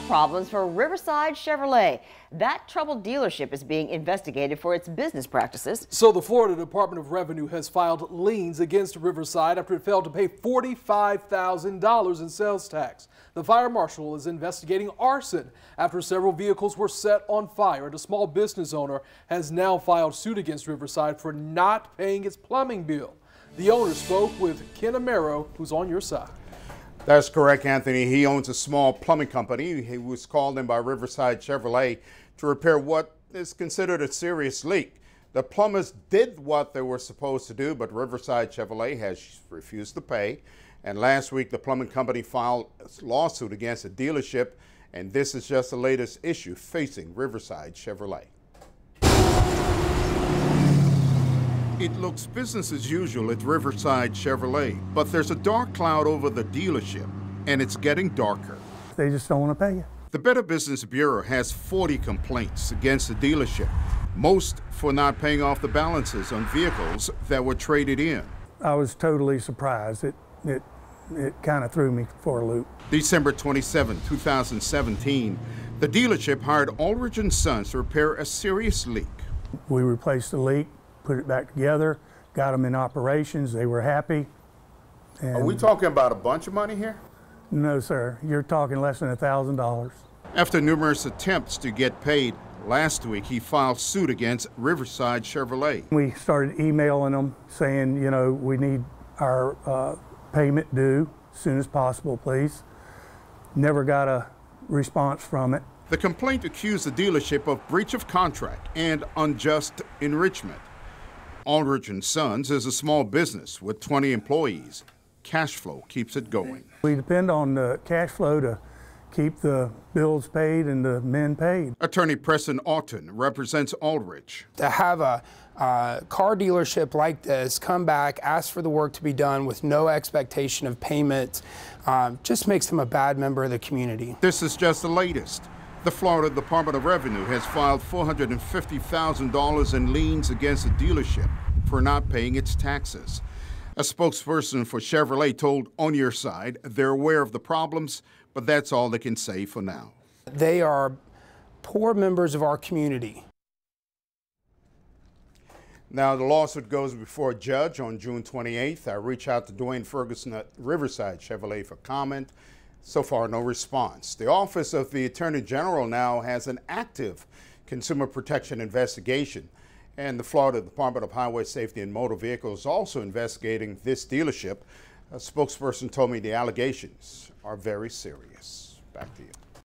Problems for Riverside Chevrolet. That troubled dealership is being investigated for its business practices. So the Florida Department of Revenue has filed liens against Riverside after it failed to pay $45,000 in sales tax. The fire marshal is investigating arson after several vehicles were set on fire, and a small business owner has now filed suit against Riverside for not paying its plumbing bill. The owner spoke with Ken Amaro, who's on your side. That's correct, Anthony. He owns a small plumbing company. He was called in by Riverside Chevrolet to repair what is considered a serious leak. The plumbers did what they were supposed to do, but Riverside Chevrolet has refused to pay. And last week, the plumbing company filed a lawsuit against the dealership, and this is just the latest issue facing Riverside Chevrolet. It looks business as usual at Riverside Chevrolet, but there's a dark cloud over the dealership, and it's getting darker. They just don't want to pay you. The Better Business Bureau has 40 complaints against the dealership, most for not paying off the balances on vehicles that were traded in. I was totally surprised. It kind of threw me for a loop. December 27, 2017, the dealership hired Aldridge & Sons to repair a serious leak. We replaced the leak, put it back together, got them in operations. They were happy. And are we talking about a bunch of money here? No, sir. You're talking less than $1,000. After numerous attempts to get paid, last week he filed suit against Riverside Chevrolet. We started emailing them saying, you know, we need our payment due as soon as possible, please. Never got a response from it. The complaint accused the dealership of breach of contract and unjust enrichment. Aldridge & Sons is a small business with 20 employees. Cash flow keeps it going. We depend on the cash flow to keep the bills paid and the men paid. Attorney Preston Aughton represents Aldridge. To have a car dealership like this come back, ask for the work to be done with no expectation of payment, just makes them a bad member of the community. This is just the latest. The Florida Department of Revenue has filed $450,000 in liens against the dealership for not paying its taxes. A spokesperson for Chevrolet told On Your Side they're aware of the problems, but that's all they can say for now. They are poor members of our community. Now, the lawsuit goes before a judge on June 28th. I reached out to Dwayne Ferguson at Riverside Chevrolet for comment. So far, no response. The Office of the Attorney General now has an active consumer protection investigation, and the Florida Department of Highway Safety and Motor Vehicles is also investigating this dealership. A spokesperson told me the allegations are very serious. Back to you.